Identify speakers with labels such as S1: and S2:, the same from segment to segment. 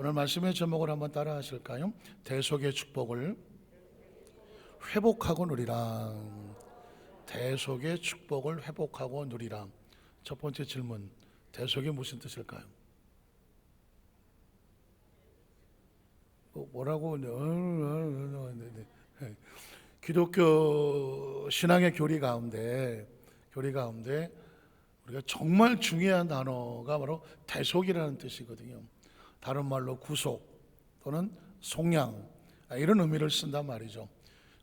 S1: 오늘 말씀의 제목을 한번 따라 하실까요? 대속의 축복을 회복하고 누리라. 대속의 축복을 회복하고 누리라. 첫 번째 질문, 대속이 무슨 뜻일까요? 뭐라고? 기독교 신앙의 교리 가운데 우리가 정말 중요한 단어가 바로 대속이라는 뜻이거든요. 다른 말로 구속 또는 속량, 이런 의미를 쓴단 말이죠.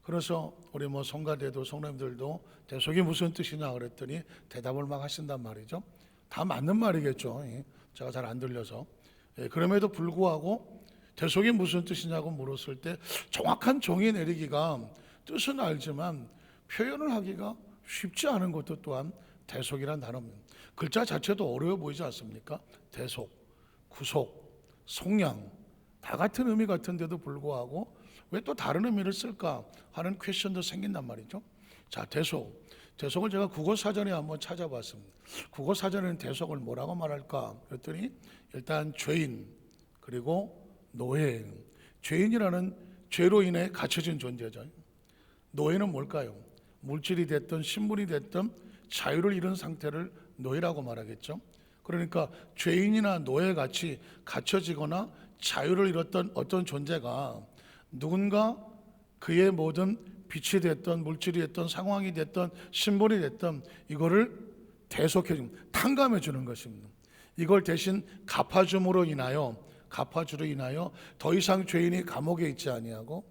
S1: 그래서 우리 성가대도 성도님들도 대속이 무슨 뜻이냐 그랬더니 대답을 막 하신단 말이죠. 다 맞는 말이겠죠. 제가 잘 안 들려서. 그럼에도 불구하고 대속이 무슨 뜻이냐고 물었을 때 정확한 정의 내리기가, 뜻은 알지만 표현을 하기가 쉽지 않은 것도 또한 대속이란 단어입니다. 글자 자체도 어려워 보이지 않습니까? 대속, 구속, 속량, 다 같은 의미 같은데도 불구하고 왜 또 다른 의미를 쓸까 하는 퀘션도 생긴단 말이죠. 자, 대속을 제가 국어사전에 한번 찾아봤습니다. 국어사전에는 대속을 뭐라고 말할까 그랬더니 일단 죄인, 그리고 노예. 죄인이라는 죄로 인해 갇혀진 존재죠. 노예는 뭘까요? 물질이 됐든 신분이 됐든 자유를 잃은 상태를 노예라고 말하겠죠. 그러니까 죄인이나 노예같이 갇혀지거나 자유를 잃었던 어떤 존재가 누군가 그의 모든 빛이 됐던 물질이 됐던 상황이 됐던 신분이 됐던 이거를 대속해 주는, 탕감해 주는 것입니다. 이걸 대신 갚아줌으로 인하여 더 이상 죄인이 감옥에 있지 아니하고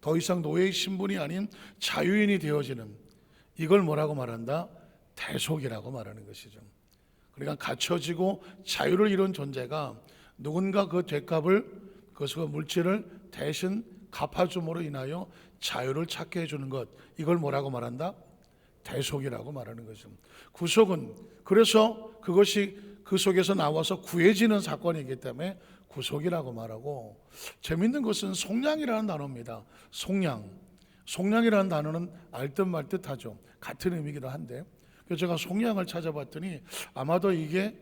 S1: 더 이상 노예의 신분이 아닌 자유인이 되어지는, 이걸 뭐라고 말한다? 대속이라고 말하는 것이죠. 그러니까 갇혀지고 자유를 잃은 존재가 누군가 그 죗값을, 그 물질을 대신 갚아줌으로 인하여 자유를 찾게 해주는 것, 이걸 뭐라고 말한다? 대속이라고 말하는 것이죠. 구속은 그래서 그것이 그 속에서 나와서 구해지는 사건이기 때문에 구속이라고 말하고, 재밌는 것은 속량이라는 단어입니다. 속량이라는 단어는 알듯 말듯 하죠. 같은 의미이기도 한데, 그래서 제가 속량을 찾아봤더니 아마도 이게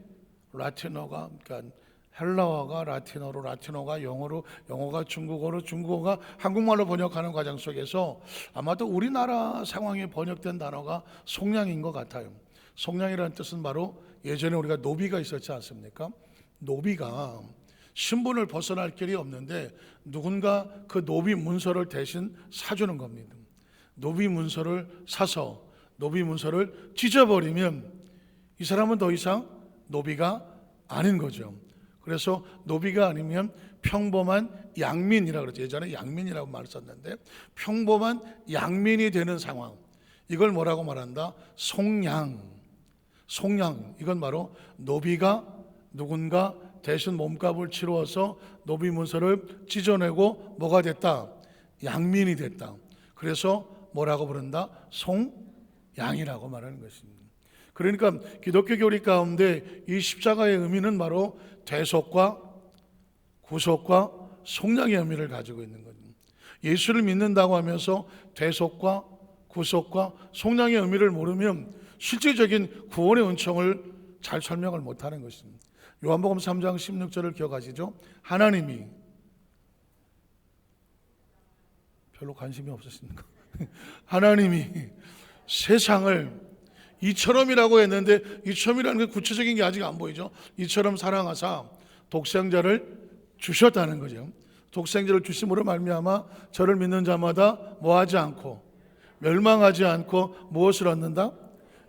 S1: 라틴어가, 그러니까 헬라어가 라틴어로, 라틴어가 영어로, 영어가 중국어로, 중국어가 한국말로 번역하는 과정 속에서 아마도 우리나라 상황에 번역된 단어가 속량인 것 같아요. 속량이라는 뜻은 바로 예전에 우리가 노비가 있었지 않습니까? 노비가 신분을 벗어날 길이 없는데 누군가 그 노비 문서를 대신 사주는 겁니다. 노비 문서를 사서 노비 문서를 찢어버리면 이 사람은 더 이상 노비가 아닌 거죠. 그래서 노비가 아니면 평범한 양민이라고 그러죠. 예전에 양민이라고 말을 썼는데 평범한 양민이 되는 상황, 이걸 뭐라고 말한다? 속량. 이건 바로 노비가 누군가 대신 몸값을 치루어서 노비 문서를 찢어내고 뭐가 됐다? 양민이 됐다. 그래서 뭐라고 부른다? 속양이라고 말하는 것입니다. 그러니까 기독교 교리 가운데 이 십자가의 의미는 바로 대속과 구속과 속량의 의미를 가지고 있는 거죠. 예수를 믿는다고 하면서 대속과 구속과 속량의 의미를 모르면 실질적인 구원의 은총을 잘 설명을 못하는 것입니다. 요한복음 3장 16절을 기억하시죠? 하나님이, 별로 관심이 없으십니까? 하나님이 세상을 이처럼이라고 했는데 이처럼이라는 게 구체적인 게 아직 안 보이죠. 이처럼 사랑하사 독생자를 주셨다는 거죠. 독생자를 주심으로 말미암아 저를 믿는 자마다 뭐하지 않고 멸망하지 않고 무엇을 얻는다?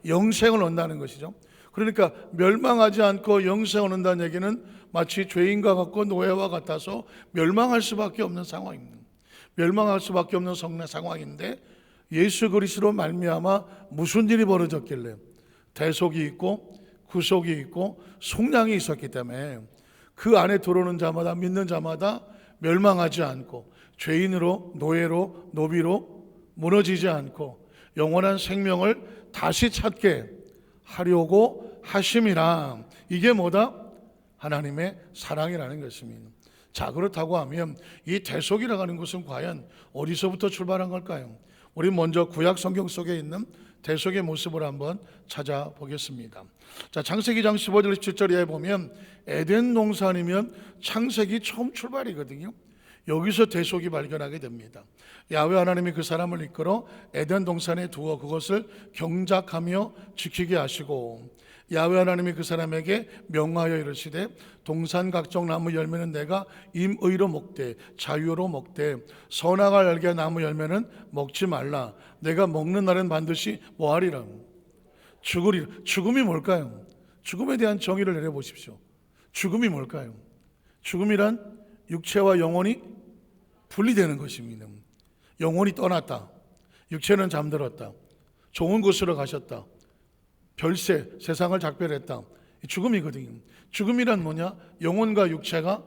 S1: 영생을 얻는다는 것이죠. 그러니까 멸망하지 않고 영생을 얻는다는 얘기는 마치 죄인과 같고 노예와 같아서 멸망할 수밖에 없는 상황입니다. 멸망할 수밖에 없는 상황인데 예수 그리스도로 말미암아 무슨 일이 벌어졌길래 대속이 있고 구속이 있고 속량이 있었기 때문에 그 안에 들어오는 자마다, 믿는 자마다 멸망하지 않고 죄인으로, 노예로, 노비로 무너지지 않고 영원한 생명을 다시 찾게 하려고 하심이라. 이게 뭐다? 하나님의 사랑이라는 것입니다. 자, 그렇다고 하면 이 대속이라고 하는 것은 과연 어디서부터 출발한 걸까요? 우리 먼저 구약 성경 속에 있는 대속의 모습을 한번 찾아보겠습니다. 자, 창세기 장 15절 17절에 보면 에덴 동산이면 창세기 처음 출발이거든요. 여기서 대속이 발견하게 됩니다. 야훼 하나님이 그 사람을 이끌어 에덴 동산에 두어 그것을 경작하며 지키게 하시고, 야훼 하나님이 그 사람에게 명하여 이르시되 동산 각종 나무 열매는 내가 임의로 먹되 자유로 먹되 선악을 알게 한 나무 열매는 먹지 말라. 내가 먹는 날은 반드시 뭐하리라? 죽으리라. 죽음이 뭘까요? 죽음에 대한 정의를 내려보십시오. 죽음이 뭘까요? 죽음이란 육체와 영혼이 분리되는 것입니다. 영혼이 떠났다. 육체는 잠들었다. 좋은 곳으로 가셨다. 별세, 세상을 작별했다. 죽음이거든요. 죽음이란 뭐냐? 영혼과 육체가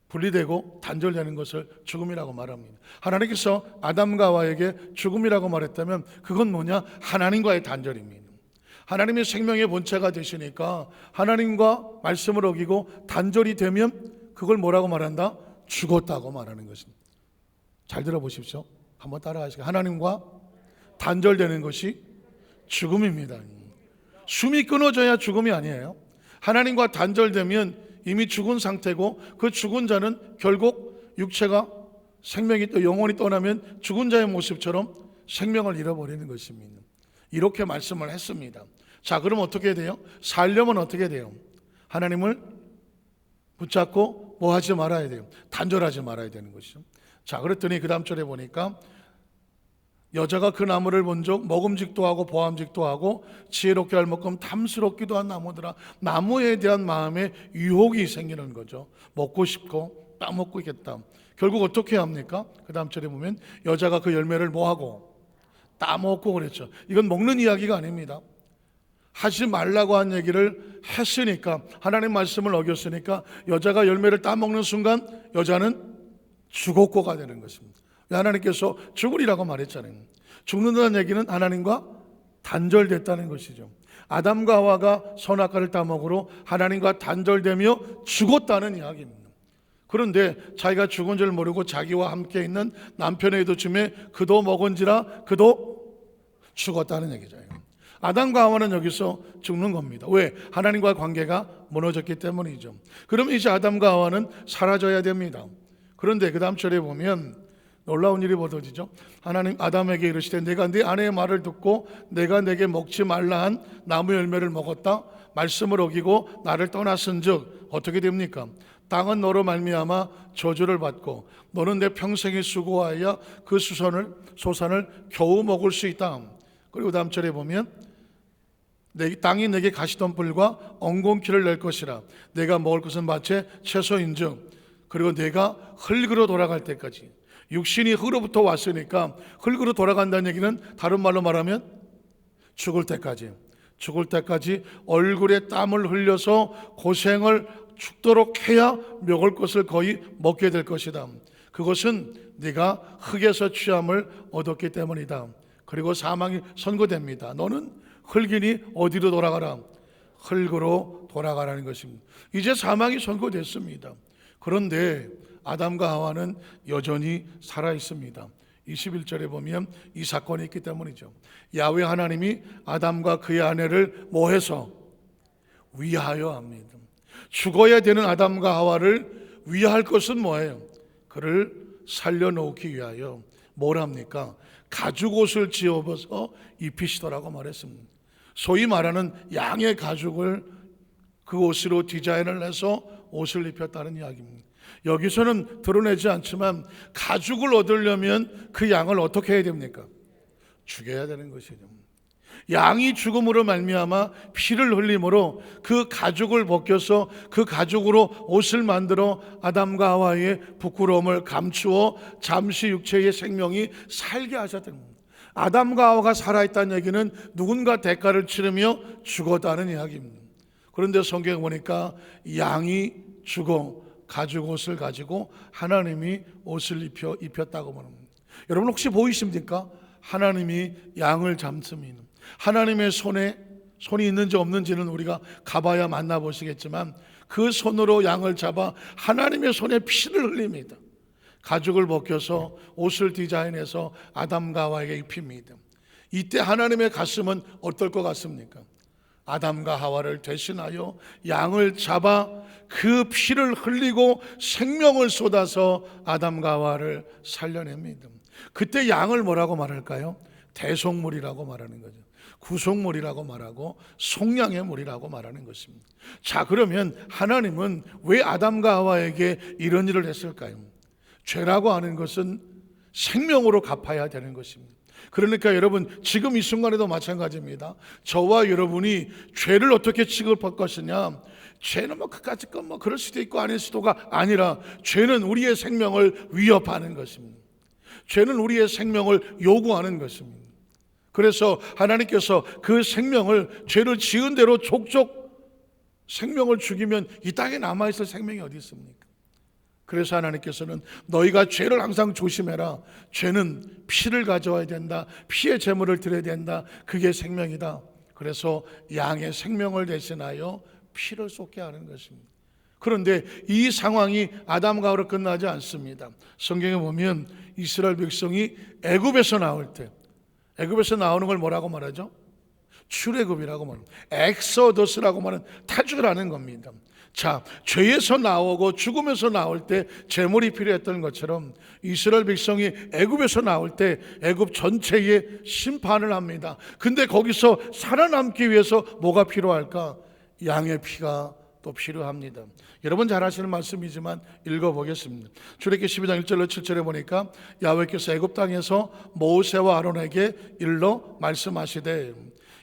S1: 분리되고 단절되는 것을 죽음이라고 말합니다. 하나님께서 아담과 하와에게 죽음이라고 말했다면 그건 뭐냐? 하나님과의 단절입니다. 하나님의 생명의 본체가 되시니까 하나님과 말씀을 어기고 단절이 되면 그걸 뭐라고 말한다? 죽었다고 말하는 것입니다. 잘 들어보십시오. 한번 따라하시죠. 하나님과 단절되는 것이 죽음입니다. 숨이 끊어져야 죽음이 아니에요. 하나님과 단절되면 이미 죽은 상태고, 그 죽은 자는 결국 육체가 생명이 또 영혼이 떠나면 죽은 자의 모습처럼 생명을 잃어버리는 것입니다. 이렇게 말씀을 했습니다. 자, 그럼 어떻게 돼요? 살려면 어떻게 돼요? 하나님을 붙잡고 뭐 하지 말아야 돼요? 단절하지 말아야 되는 것이죠. 자, 그랬더니 그 다음 절에 보니까 여자가 그 나무를 본 적 먹음직도 하고 보암직도 하고 지혜롭게 할 만큼 탐스럽기도 한 나무더라. 나무에 대한 마음에 유혹이 생기는 거죠. 먹고 싶고 따먹고 있겠다. 결국 어떻게 합니까? 그 다음 절에 보면 여자가 그 열매를 뭐하고? 따먹고 그랬죠. 이건 먹는 이야기가 아닙니다. 하지 말라고 한 얘기를 했으니까, 하나님 말씀을 어겼으니까 여자가 열매를 따먹는 순간 여자는 죽었고가 되는 것입니다. 하나님께서 죽으리라고 말했잖아요. 죽는다는 얘기는 하나님과 단절됐다는 것이죠. 아담과 하와가 선악과를 따먹으로 하나님과 단절되며 죽었다는 이야기입니다. 그런데 자기가 죽은 줄 모르고 자기와 함께 있는 남편에게도 주매 그도 먹은지라 그도 죽었다는 얘기죠. 아담과 하와는 여기서 죽는 겁니다. 왜? 하나님과 관계가 무너졌기 때문이죠. 그럼 이제 아담과 하와는 사라져야 됩니다. 그런데 그 다음 절에 보면 놀라운 일이 벌어지죠. 하나님 아담에게 이르시되 내가 네 아내의 말을 듣고 내가 내게 먹지 말라 한 나무 열매를 먹었다. 말씀을 어기고 나를 떠났은즉 어떻게 됩니까? 땅은 너로 말미암아 저주를 받고 너는 내 평생에 수고하여 그 소산을 겨우 먹을 수 있다. 그리고 다음 절에 보면 땅이 내게 가시덤불과 엉겅퀴를 낼 것이라. 내가 먹을 것은 밭에 채소인즉 그리고 내가 흙으로 돌아갈 때까지. 육신이 흙으로부터 왔으니까 흙으로 돌아간다는 얘기는 다른 말로 말하면 죽을 때까지 얼굴에 땀을 흘려서 고생을 죽도록 해야 먹을 것을 거의 먹게 될 것이다. 그것은 네가 흙에서 취함을 얻었기 때문이다. 그리고 사망이 선고됩니다. 너는 흙이니 어디로 돌아가라? 흙으로 돌아가라는 것입니다. 이제 사망이 선고됐습니다. 그런데 아담과 하와는 여전히 살아 있습니다. 21절에 보면 이 사건이 있기 때문이죠. 야훼 하나님이 아담과 그의 아내를 뭐해서? 위하여 합니다. 죽어야 되는 아담과 하와를 위할 것은 뭐예요? 그를 살려놓기 위하여 뭘 합니까? 가죽옷을 지어서 입히시더라고 말했습니다. 소위 말하는 양의 가죽을 그 옷으로 디자인을 해서 옷을 입혔다는 이야기입니다. 여기서는 드러내지 않지만 가죽을 얻으려면 그 양을 어떻게 해야 됩니까? 죽여야 되는 것이죠. 양이 죽음으로 말미암아 피를 흘림으로 그 가죽을 벗겨서 그 가죽으로 옷을 만들어 아담과 하와의 부끄러움을 감추어 잠시 육체의 생명이 살게 하셨다는 겁니다. 아담과 하와가 살아있다는 얘기는 누군가 대가를 치르며 죽었다는 이야기입니다. 그런데 성경에 보니까 양이 죽어 가죽 옷을 가지고 하나님이 옷을 입혔다고 말합니다. 여러분 혹시 보이십니까? 하나님이 양을 잡습니다. 하나님의 손이 있는지 없는지는 우리가 가봐야 만나보시겠지만 그 손으로 양을 잡아 하나님의 손에 피를 흘립니다. 가죽을 벗겨서 옷을 디자인해서 아담과 하와에게 입힙니다. 이때 하나님의 가슴은 어떨 것 같습니까? 아담과 하와를 대신하여 양을 잡아 그 피를 흘리고 생명을 쏟아서 아담과 하와를 살려냅니다. 그때 양을 뭐라고 말할까요? 대속물이라고 말하는 거죠. 구속물이라고 말하고 속량의 물이라고 말하는 것입니다. 자, 그러면 하나님은 왜 아담과 하와에게 이런 일을 했을까요? 죄라고 하는 것은 생명으로 갚아야 되는 것입니다. 그러니까 여러분, 지금 이 순간에도 마찬가지입니다. 저와 여러분이 죄를 어떻게 취급할 것이냐, 죄는 그까짓 건 그럴 수도 있고 아닐 수도가 아니라, 죄는 우리의 생명을 위협하는 것입니다. 죄는 우리의 생명을 요구하는 것입니다. 그래서 하나님께서 그 생명을, 죄를 지은 대로 족족 생명을 죽이면 이 땅에 남아있을 생명이 어디 있습니까? 그래서 하나님께서는 너희가 죄를 항상 조심해라. 죄는 피를 가져와야 된다. 피의 제물을 드려야 된다. 그게 생명이다. 그래서 양의 생명을 대신하여 피를 쏟게 하는 것입니다. 그런데 이 상황이 아담과 하와로 끝나지 않습니다. 성경에 보면 이스라엘 백성이 애굽에서 나올 때, 애굽에서 나오는 걸 뭐라고 말하죠? 출애굽이라고 말합니다. 엑소더스라고 말하는 타주라는 겁니다. 자, 죄에서 나오고 죽음에서 나올 때 제물이 필요했던 것처럼 이스라엘 백성이 애굽에서 나올 때 애굽 전체에 심판을 합니다. 근데 거기서 살아남기 위해서 뭐가 필요할까? 양의 피가 또 필요합니다. 여러분 잘 아시는 말씀이지만 읽어보겠습니다. 출애굽기 12장 1절로 7절에 보니까 야훼께서 애굽 땅에서 모세와 아론에게 일러 말씀하시되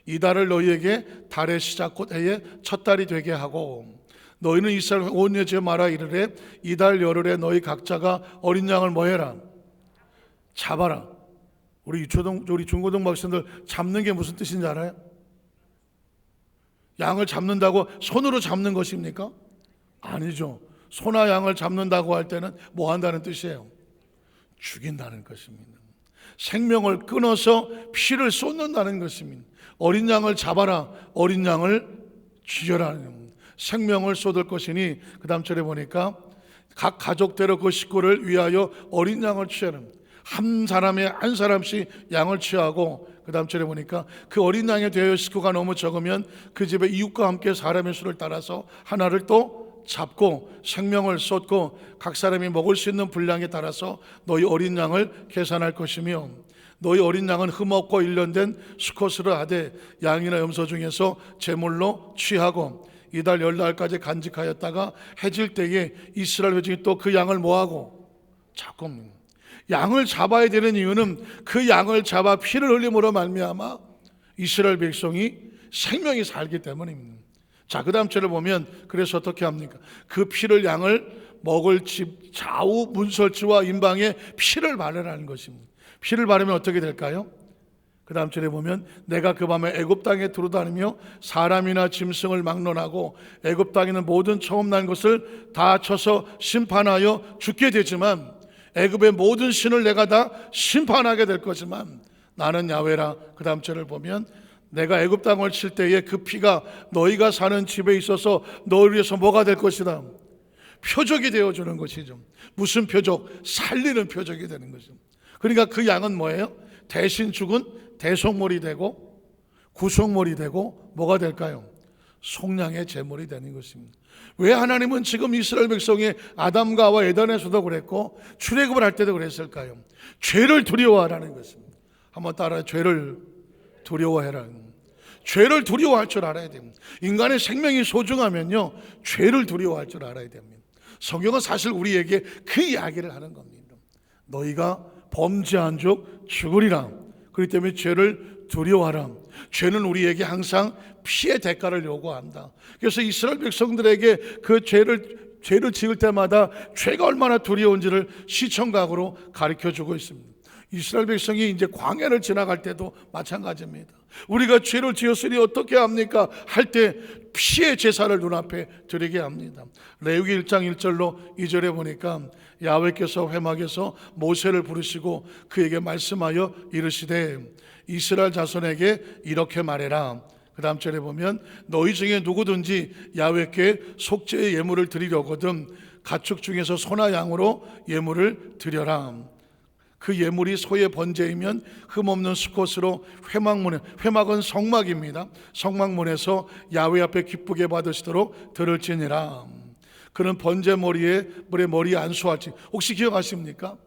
S1: 이 달을 너희에게 달의 시작 곧 해의 첫 달이 되게 하고 너희는 이스라엘 온 여지에 말하 이르되 이 달 열흘에 너희 각자가 어린 양을 뭐해라? 잡아라. 우리 중고등 학생들 잡는 게 무슨 뜻인지 알아요? 양을 잡는다고 손으로 잡는 것입니까? 아니죠. 소나 양을 잡는다고 할 때는 뭐 한다는 뜻이에요? 죽인다는 것입니다. 생명을 끊어서 피를 쏟는다는 것입니다. 어린 양을 잡아라. 어린 양을 죽여라. 생명을 쏟을 것이니, 그 다음 절에 보니까 각 가족대로 그 식구를 위하여 어린 양을 취하는, 한 사람에 한 사람씩 양을 취하고, 그 다음 절에 보니까 그 어린 양에 대하여 식구가 너무 적으면 그 집의 이웃과 함께 사람의 수를 따라서 하나를 또 잡고 생명을 쏟고 각 사람이 먹을 수 있는 분량에 따라서 너희 어린 양을 계산할 것이며 너희 어린 양은 흠없고 일련된 수컷으로 하되 양이나 염소 중에서 제물로 취하고 이달 열날까지 간직하였다가 해질 때에 이스라엘 회중이 또 그 양을 뭐하고 잡고, 양을 잡아야 되는 이유는 그 양을 잡아 피를 흘림으로 말미암아 이스라엘 백성이 생명이 살기 때문입니다. 자, 그 다음 절을 보면 그래서 어떻게 합니까? 그 피를 양을 먹을 집 좌우 문설주와 임방에 피를 바르라는 것입니다. 피를 바르면 어떻게 될까요? 그 다음 절에 보면 내가 그 밤에 애굽 땅에 두루다니며 사람이나 짐승을 막론하고 애굽 땅에 있는 모든 처음 난 것을 다 쳐서 심판하여 죽게 되지만 애굽의 모든 신을 내가 다 심판하게 될 거지만 나는 야훼라. 그 다음 절을 보면 내가 애굽 땅을 칠 때에 그 피가 너희가 사는 집에 있어서 너희를 위해서 뭐가 될 것이다? 표적이 되어주는 것이죠. 무슨 표적? 살리는 표적이 되는 거죠. 그러니까 그 양은 뭐예요? 대신 죽은 대속물이 되고 구속물이 되고 뭐가 될까요? 속량의 제물이 되는 것입니다. 왜 하나님은 지금 이스라엘 백성이 아담과 하와 에덴에서도 그랬고 출애굽을 할 때도 그랬을까요? 죄를 두려워하라는 것입니다. 한번 따라해. 죄를 두려워해라. 죄를 두려워할 줄 알아야 됩니다. 인간의 생명이 소중하면요, 죄를 두려워할 줄 알아야 됩니다. 성경은 사실 우리에게 그 이야기를 하는 겁니다. 너희가 범죄한 적 죽으리라. 그렇기 때문에 죄를 두려워하라. 죄는 우리에게 항상 피의 대가를 요구한다. 그래서 이스라엘 백성들에게 그 죄를 지을 때마다 죄가 얼마나 두려운지를 시청각으로 가르쳐주고 있습니다. 이스라엘 백성이 이제 광야를 지나갈 때도 마찬가지입니다. 우리가 죄를 지었으니 어떻게 합니까? 할 때 피의 제사를 눈앞에 드리게 합니다. 레위기 1장 1절로 2절에 보니까 야훼께서 회막에서 모세를 부르시고 그에게 말씀하여 이르시되 이스라엘 자손에게 이렇게 말해라. 그 다음 절에 보면 너희 중에 누구든지 야훼께 속죄의 예물을 드리려거든 가축 중에서 소나 양으로 예물을 드려라. 그 예물이 소의 번제이면 흠없는 수컷으로 회막은 성막입니다. 성막문에서 야훼 앞에 기쁘게 받으시도록 들을지니라. 그는 번제 머리에 물에 머리 안수할지. 혹시 기억하십니까?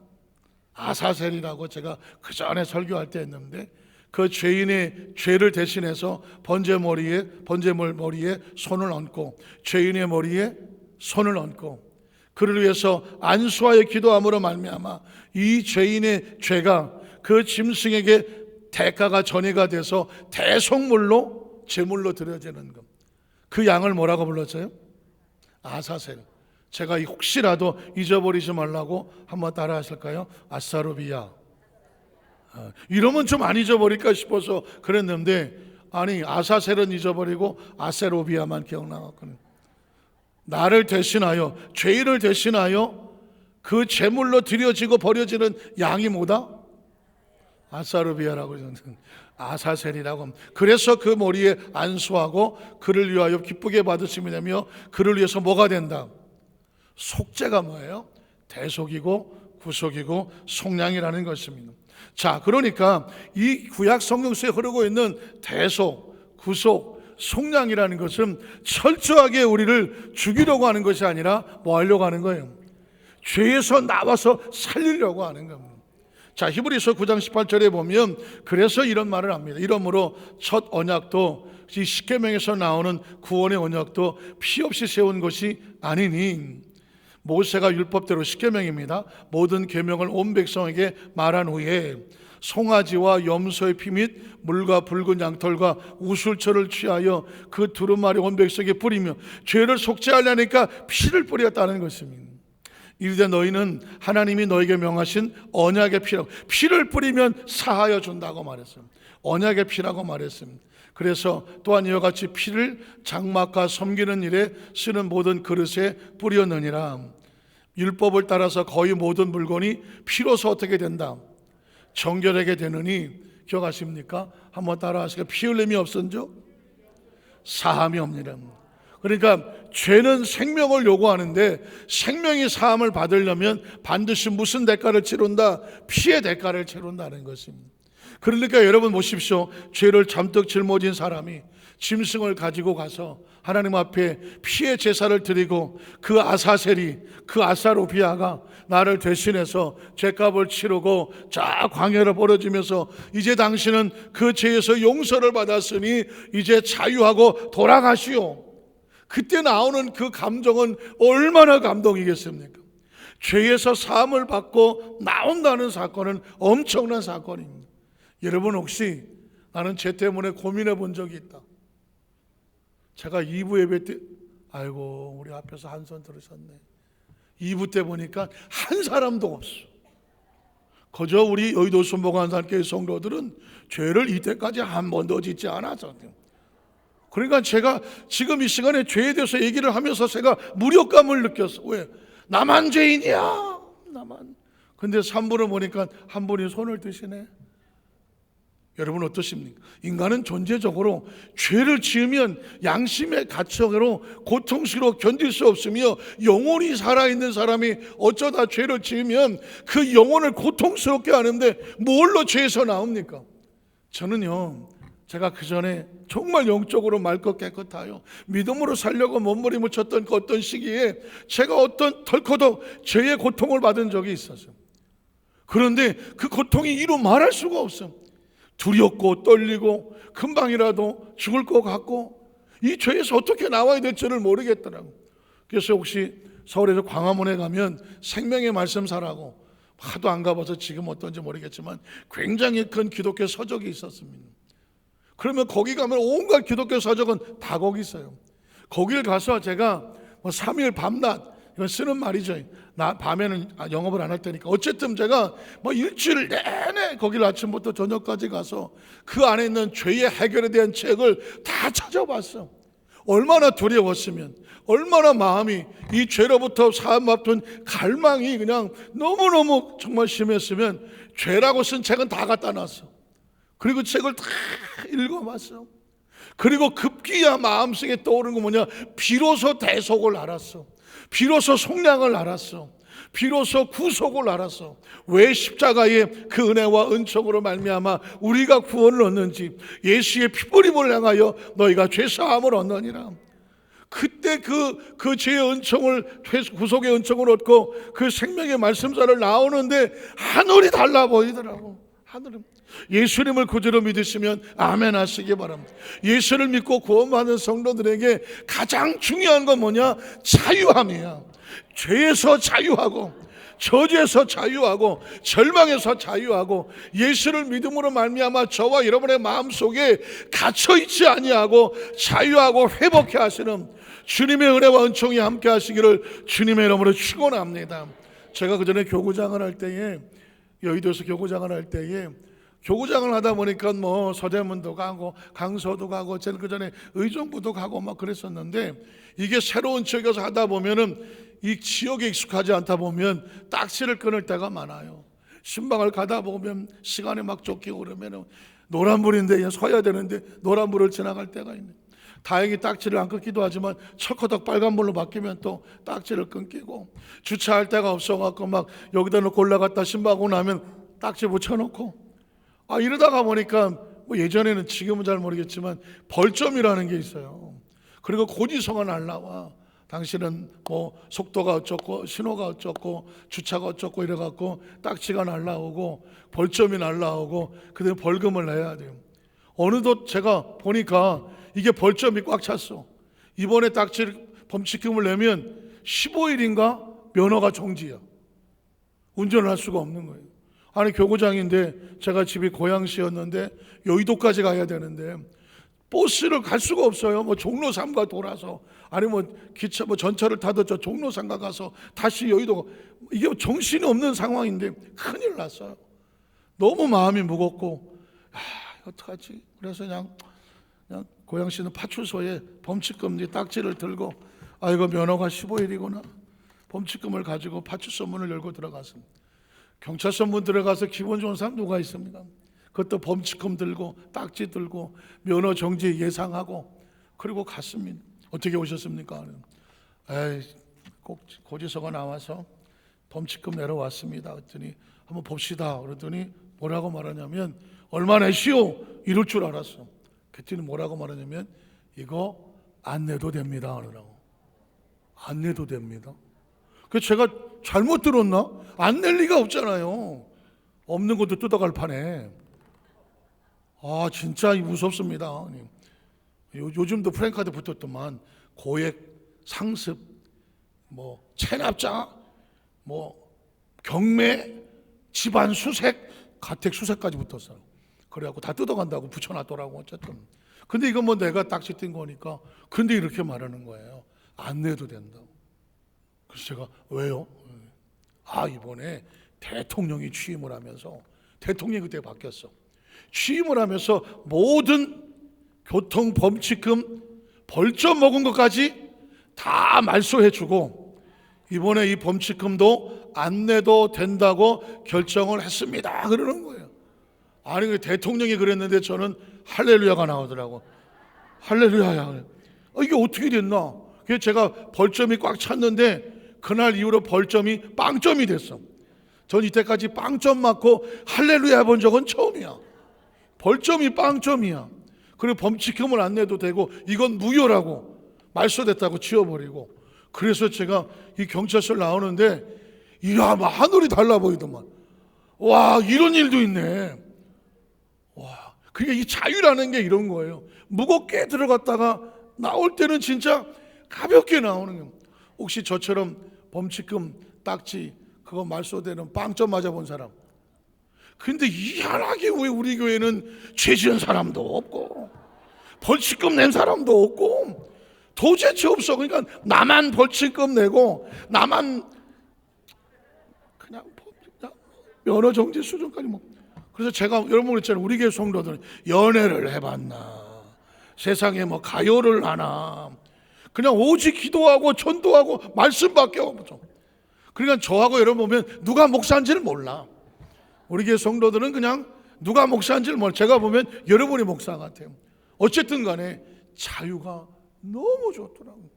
S1: 아사셀이라고 제가 그 전에 설교할 때 했는데, 그 죄인의 죄를 대신해서 번제물 머리에 손을 얹고, 죄인의 머리에 손을 얹고, 그를 위해서 안수하여 기도함으로 말미암아 이 죄인의 죄가 그 짐승에게 대가가 전이가 돼서 대속물로 제물로 드려지는 것. 그 양을 뭐라고 불렀어요? 아사셀. 제가 혹시라도 잊어버리지 말라고 한번 따라 하실까요? 아사루비아. 이러면 좀 안 잊어버릴까 싶어서 그랬는데, 아니, 아사셀은 잊어버리고 아세로비아만 기억나갔거든요. 나를 대신하여, 죄인을 대신하여 그 제물로 드려지고 버려지는 양이 뭐다? 아사르비아라고 아사셀이라고 합니다. 그래서 그 머리에 안수하고 그를 위하여 기쁘게 받으심이 되며, 그를 위해서 뭐가 된다? 속죄가 뭐예요? 대속이고 구속이고 속량이라는 것입니다. 자, 그러니까 이 구약 성경서에 흐르고 있는 대속, 구속, 속량이라는 것은 철저하게 우리를 죽이려고 하는 것이 아니라 뭐 하려고 하는 거예요? 죄에서 나와서 살리려고 하는 겁니다. 자, 히브리서 9장 18절에 보면 그래서 이런 말을 합니다. 이러므로 첫 언약도, 이 십계명에서 나오는 구원의 언약도 피 없이 세운 것이 아니니, 모세가 율법대로 십계명입니다. 모든 계명을 온 백성에게 말한 후에 송아지와 염소의 피 및 물과 붉은 양털과 우슬초를 취하여 그 두루마리 온 백성에게 뿌리며 죄를 속죄하려니까 피를 뿌렸다는 것입니다. 이르되 너희는 하나님이 너에게 명하신 언약의 피라고, 피를 뿌리면 사하여 준다고 말했습니다. 언약의 피라고 말했습니다. 그래서 또한 이와 같이 피를 장막과 섬기는 일에 쓰는 모든 그릇에 뿌렸느니라. 율법을 따라서 거의 모든 물건이 피로서 어떻게 된다? 정결하게 되느니, 기억하십니까? 한번 따라 하시고, 피 흘림이 없은즉 사함이 없느니라. 그러니까 죄는 생명을 요구하는데, 생명이 사함을 받으려면 반드시 무슨 대가를 치른다? 피의 대가를 치른다는 것입니다. 그러니까 여러분 보십시오. 죄를 잔뜩 짊어진 사람이 짐승을 가지고 가서 하나님 앞에 피의 제사를 드리고, 그 아사셀이, 그 아사로비아가 나를 대신해서 죄값을 치르고 자 광야를 벌어지면서 이제 당신은 그 죄에서 용서를 받았으니 이제 자유하고 돌아가시오. 그때 나오는 그 감정은 얼마나 감동이겠습니까? 죄에서 사함을 받고 나온다는 사건은 엄청난 사건입니다. 여러분 혹시 나는 죄 때문에 고민해 본 적이 있다. 제가 2부 예배 때, 아이고 우리 앞에서 한 손 들으셨네. 2부 때 보니까 한 사람도 없어. 그저 우리 여의도 순복음교회 성도들은 죄를 이때까지 한 번도 짓지 않았거든요. 그러니까 제가 지금 이 시간에 죄에 대해서 얘기를 하면서 제가 무력감을 느꼈어. 왜? 나만 죄인이야. 나만. 근데 3부를 보니까 한 분이 손을 드시네. 여러분 어떠십니까? 인간은 존재적으로 죄를 지으면 양심의 가책으로 고통스러워 견딜 수 없으며, 영혼이 살아있는 사람이 어쩌다 죄를 지으면 그 영혼을 고통스럽게 하는데 뭘로 죄에서 나옵니까? 저는요, 제가 그 전에 정말 영적으로 맑고 깨끗하여 믿음으로 살려고 몸부림을 쳤던 그 어떤 시기에 제가 어떤 덜커덕 죄의 고통을 받은 적이 있었어요. 그런데 그 고통이 이루 말할 수가 없어요. 두렵고 떨리고 금방이라도 죽을 것 같고 이 죄에서 어떻게 나와야 될지를 모르겠더라고요. 그래서 혹시 서울에서 광화문에 가면 생명의 말씀사라고, 하도 안 가봐서 지금 어떤지 모르겠지만 굉장히 큰 기독교 서적이 있었습니다. 그러면 거기 가면 온갖 기독교 서적은 다 거기 있어요. 거길 가서 제가 3일 밤낮, 이건 쓰는 말이죠. 나 밤에는 영업을 안 할 테니까 어쨌든 제가 일주일 내내 거길 아침부터 저녁까지 가서 그 안에 있는 죄의 해결에 대한 책을 다 찾아봤어. 얼마나 두려웠으면, 얼마나 마음이 이 죄로부터 사함 받은 갈망이 그냥 너무너무 정말 심했으면 죄라고 쓴 책은 다 갖다 놨어. 그리고 책을 다 읽어봤어. 그리고 급기야 마음속에 떠오르는 거 뭐냐? 비로소 대속을 알았어. 비로소 속량을 알았어. 비로소 구속을 알았어. 왜 십자가의 그 은혜와 은총으로 말미암아 우리가 구원을 얻는지, 예수의 피부림을 향하여 너희가 죄사함을 얻느니라. 그때 그 죄의 은총을, 구속의 은총을 얻고 그 생명의 말씀자를 나오는데 하늘이 달라 보이더라고. 하늘은. 예수님을 구주로 믿으시면 아멘 하시기 바랍니다. 예수를 믿고 구원받은 성도들에게 가장 중요한 건 뭐냐? 자유함이야. 죄에서 자유하고, 저주에서 자유하고, 절망에서 자유하고, 예수를 믿음으로 말미암아 저와 여러분의 마음속에 갇혀있지 아니하고 자유하고 회복해 하시는 주님의 은혜와 은총이 함께 하시기를 주님의 이름으로 축원합니다. 제가 그전에 교구장을 할 때에, 여의도에서 교구장을 할 때에, 교구장을 하다 보니까 뭐 서대문도 가고 강서도 가고, 저는 그전에 의정부도 가고 막 그랬었는데, 이게 새로운 지역에서 하다 보면은 이 지역에 익숙하지 않다 보면 딱지를 끊을 때가 많아요. 신방을 가다 보면 시간이 막 쫓기고 그러면은 노란불인데 서야 되는데 노란불을 지나갈 때가 있네. 다행히 딱지를 안 끊기도 하지만 철커덕 빨간불로 바뀌면 또 딱지를 끊기고, 주차할 데가 없어갖고 막 여기다 놓고 올라갔다 신방하고 나면 딱지 붙여놓고, 이러다가 보니까 뭐 예전에는, 지금은 잘 모르겠지만 벌점이라는 게 있어요. 그리고 고지서가 날라와. 당신은 뭐 속도가 어쩌고 신호가 어쩌고 주차가 어쩌고 이래갖고 딱지가 날라오고 벌점이 날라오고 그다음에 벌금을 내야 돼요. 어느덧 제가 보니까 이게 벌점이 꽉 찼어. 이번에 딱지 범칙금을 내면 15일인가 면허가 정지야. 운전을 할 수가 없는 거예요. 아니, 교구장인데 제가 집이 고양시였는데 여의도까지 가야 되는데 버스를 갈 수가 없어요. 뭐 종로 3가 돌아서, 아니 뭐 기차 뭐 전철을 타도 저 종로 3가 가서 다시 여의도, 이게 정신이 없는 상황인데 큰일 났어요. 너무 마음이 무겁고, 어떡하지? 그래서 그냥 고양시는 파출소에 범칙금 딱지를 들고, 이거 면허가 15일이구나. 범칙금을 가지고 파출소 문을 열고 들어갔습니다. 경찰서 문 들어가서 기분 좋은 사람 누가 있습니까? 그것도 범칙금 들고 딱지 들고 면허 정지 예상하고, 그리고 갔습니다. 어떻게 오셨습니까? 꼭 고지서가 나와서 범칙금 내려왔습니다. 그랬더니 한번 봅시다. 그랬더니 뭐라고 말하냐면, 얼마 내시오? 이럴 줄 알았어. 그랬더니 뭐라고 말하냐면, 이거 안 내도 됩니다. 그러라고. 안 내도 됩니다. 그래서 제가 잘못 들었나? 안 낼 리가 없잖아요. 없는 것도 뜯어갈 판에. 진짜 무섭습니다. 요즘도 프랜카드 붙었더만 고액 상습, 뭐 체납자, 뭐 경매, 집안 수색, 가택 수색까지 붙었어요. 그래갖고 다 뜯어간다고 붙여놨더라고. 어쨌든 근데 이건 뭐 내가 딱지 띈 거니까. 근데 이렇게 말하는 거예요. 안 내도 된다고. 그래서 제가 왜요? 이번에 대통령이 취임을 하면서, 대통령이 그때 바뀌었어. 취임을 하면서 모든 교통 범칙금 벌점 먹은 것까지 다 말소해주고, 이번에 이 범칙금도 안 내도 된다고 결정을 했습니다. 그러는 거예요. 아니, 대통령이 그랬는데 저는 할렐루야가 나오더라고. 할렐루야야. 이게 어떻게 됐나? 그래서 제가 벌점이 꽉 찼는데 그날 이후로 벌점이 빵점이 됐어. 전 이때까지 빵점 맞고 할렐루야 해본 적은 처음이야. 벌점이 빵점이야. 그리고 범칙금을 안 내도 되고 이건 무효라고 말소됐다고 지워버리고. 그래서 제가 이 경찰서 나오는데 막 하늘이 달라 보이더만. 와, 이런 일도 있네. 와, 그러니까 이 자유라는 게 이런 거예요. 무겁게 들어갔다가 나올 때는 진짜 가볍게 나오는 거예요. 혹시 저처럼 범칙금 딱지 그거 말소되는 빵점 맞아본 사람? 근데 희한하게 왜 우리 교회는 죄 지은 사람도 없고 벌칙금 낸 사람도 없고 도대체 없어. 그러니까 나만 벌칙금 내고 나만 그냥 면허 정지 수준까지 뭐. 그래서 제가 여러분 그랬잖아요. 우리 교회 성도들은 연애를 해봤나, 세상에 뭐 가요를 하나, 그냥 오직 기도하고 전도하고 말씀밖에 없죠. 그러니까 저하고 여러분 보면 누가 목사인지를 몰라. 우리 교회 성도들은 그냥 누가 목사인지를 몰라. 제가 보면 여러분이 목사 같아요. 어쨌든 간에 자유가 너무 좋더라고요.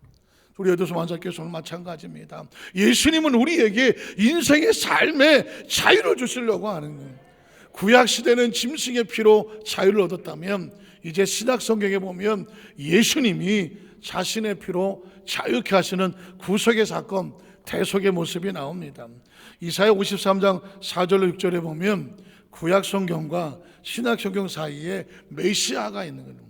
S1: 우리 에도서 만사교회는 마찬가지입니다. 예수님은 우리에게 인생의 삶의 자유를 주시려고 하는 거예요. 구약시대는 짐승의 피로 자유를 얻었다면 이제 신약성경에 보면 예수님이 자신의 피로 자유케 하시는 구속의 사건, 대속의 모습이 나옵니다. 이사야 53장 4절로 6절에 보면 구약성경과 신약성경 사이에 메시아가 있는 거예요.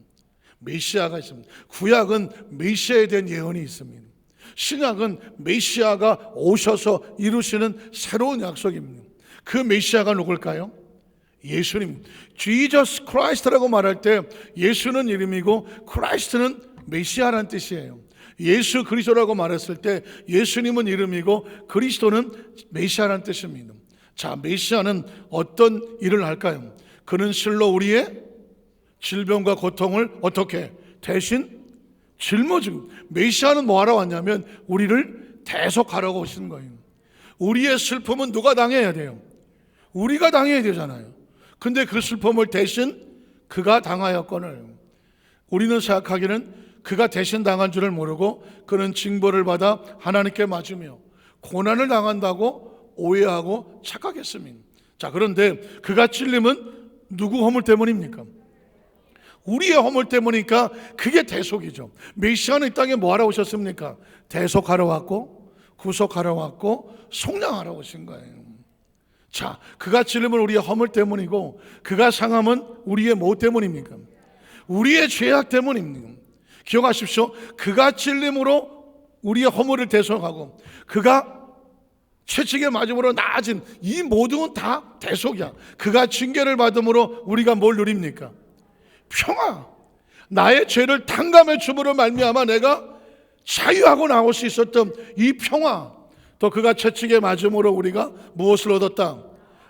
S1: 메시아가 있습니다. 구약은 메시아에 대한 예언이 있습니다. 신약은 메시아가 오셔서 이루시는 새로운 약속입니다. 그 메시아가 누굴까요? 예수님, Jesus Christ라고 말할 때 예수는 이름이고 크라이스트는 메시아라는 뜻이에요. 예수 그리스도라고 말했을 때 예수님은 이름이고 그리스도는 메시아라는 뜻입니다. 자, 메시아는 어떤 일을 할까요? 그는 실로 우리의 질병과 고통을 어떻게 대신 짊어지고, 메시아는 뭐 하러 왔냐면 우리를 대속하라고 오시는 거예요. 우리의 슬픔은 누가 당해야 돼요? 우리가 당해야 되잖아요. 근데 그 슬픔을 대신 그가 당하였거늘, 우리는 생각하기는 그가 대신 당한 줄을 모르고 그는 징벌을 받아 하나님께 맞으며 고난을 당한다고 오해하고 착각했습니다. 자, 그런데 그가 찔림은 누구 허물 때문입니까? 우리의 허물 때문이니까 그게 대속이죠. 메시아는 이 땅에 뭐 하러 오셨습니까? 대속하러 왔고 구속하러 왔고 속량하러 오신 거예요. 자, 그가 찔림은 우리의 허물 때문이고 그가 상함은 우리의 뭐 때문입니까? 우리의 죄악 때문입니다. 기억하십시오. 그가 찔림으로 우리의 허물을 대속하고 그가 채찍에 맞음으로 나아진 이 모든 다 대속이야. 그가 징계를 받음으로 우리가 뭘 누립니까? 평화. 나의 죄를 탕감해 줌으로 말미암아 내가 자유하고 나올 수 있었던 이 평화, 또 그가 채찍에 맞음으로 우리가 무엇을 얻었다?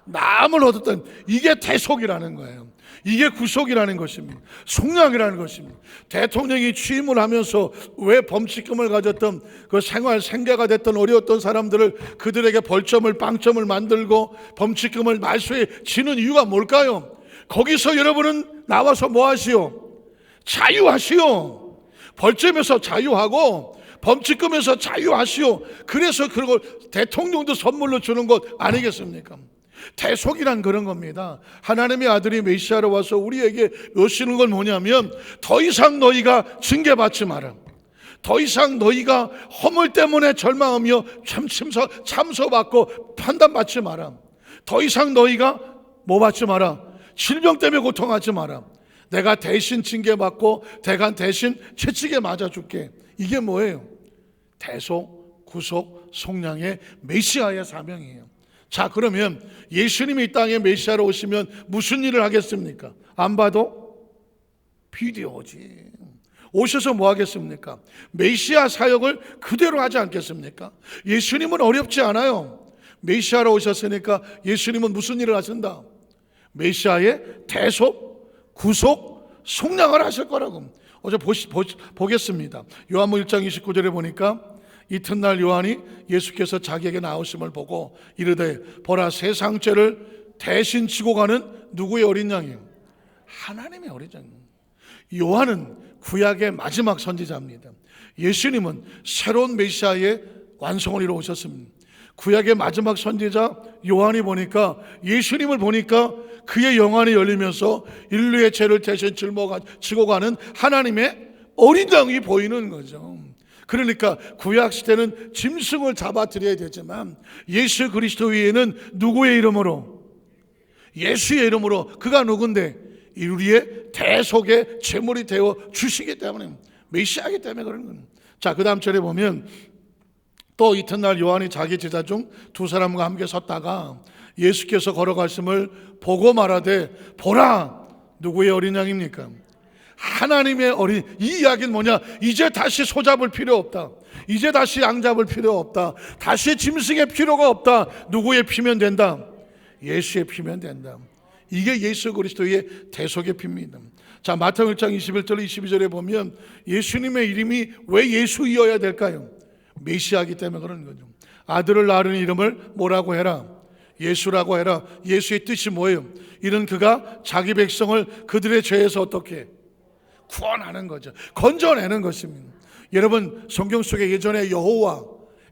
S1: 나음을 얻었다. 이게 대속이라는 거예요. 이게 구속이라는 것입니다. 속량이라는 것입니다. 대통령이 취임을 하면서 왜 범칙금을 가졌던 그 생활 생계가 됐던 어려웠던 사람들을 그들에게 벌점을 빵점을 만들고 범칙금을 말소에 지는 이유가 뭘까요? 거기서 여러분은 나와서 뭐 하시오? 자유하시오. 벌점에서 자유하고 범칙금에서 자유하시오. 그래서 그걸 대통령도 선물로 주는 것 아니겠습니까? 대속이란 그런 겁니다. 하나님의 아들이 메시아로 와서 우리에게 요시는 건 뭐냐면 더 이상 너희가 징계받지 마라. 더 이상 너희가 허물 때문에 절망하며 참소받고 판단받지 마라. 더 이상 너희가 뭐 받지 마라. 질병 때문에 고통하지 마라. 내가 대신 징계받고 내가 대신 채찍에 맞아줄게. 이게 뭐예요? 대속, 구속, 속량의 메시아의 사명이에요. 자, 그러면 예수님이 이 땅에 메시아로 오시면 무슨 일을 하겠습니까? 안 봐도 비디오지. 오셔서 뭐 하겠습니까? 메시아 사역을 그대로 하지 않겠습니까? 예수님은 어렵지 않아요. 메시아로 오셨으니까 예수님은 무슨 일을 하신다? 메시아의 대속, 구속, 속량을 하실 거라고. 어제 보겠습니다. 요한복음 1장 29절에 보니까 이튿날 요한이 예수께서 자기에게 나오심을 보고 이르되 보라, 세상 죄를 대신 지고 가는 누구의 어린 양이에요? 하나님의 어린 양. 요한은 구약의 마지막 선지자입니다. 예수님은 새로운 메시아의 완성을 이루어 오셨습니다. 구약의 마지막 선지자 요한이 보니까, 예수님을 보니까 그의 영안이 열리면서 인류의 죄를 대신 지고 가는 하나님의 어린 양이 보이는 거죠. 그러니까 구약 시대는 짐승을 잡아드려야 되지만 예수 그리스도 위에는 누구의 이름으로? 예수의 이름으로. 그가 누군데? 우리의 대속의 제물이 되어 주시기 때문에, 메시아이기 때문에 그런 거예요. 자, 그 다음 절에 보면 또 이튿날 요한이 자기 제자 중 두 사람과 함께 섰다가 예수께서 걸어가심을 보고 말하되 보라, 누구의 어린 양입니까? 하나님의 어린. 이 이야기는 뭐냐? 이제 다시 소잡을 필요 없다. 이제 다시 양 잡을 필요 없다. 다시 짐승의 필요가 없다. 누구의 피면 된다? 예수의 피면 된다. 이게 예수 그리스도의 대속의 피입니다. 자, 마태복음 1장 21절 22절에 보면 예수님의 이름이 왜 예수이어야 될까요? 메시아이기 때문에 그런 거죠. 아들을 낳으는 이름을 뭐라고 해라? 예수라고 해라. 예수의 뜻이 뭐예요? 이는 그가 자기 백성을 그들의 죄에서 어떻게 구원하는 거죠. 건져내는 것입니다. 여러분 성경 속에 예전에 여호와,